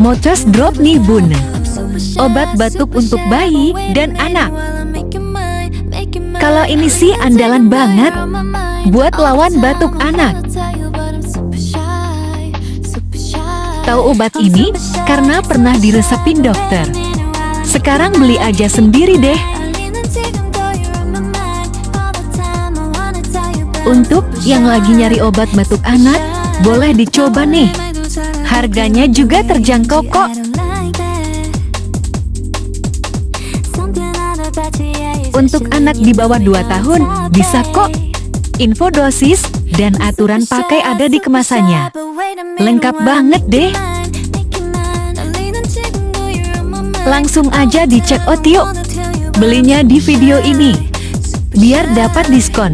Mocos Drop nih bun. Obat batuk untuk bayi dan anak. Kalau ini sih andalan banget buat lawan batuk anak. Tahu obat ini karena pernah diresepin dokter. Sekarang beli aja sendiri deh. Untuk yang lagi nyari obat batuk anak, boleh dicoba nih. Harganya juga terjangkau kok. Untuk anak di bawah 2 tahun, bisa kok. Info dosis dan aturan pakai ada di kemasannya. Lengkap banget deh. Langsung aja dicek out yuk. Belinya di video ini biar dapat diskon.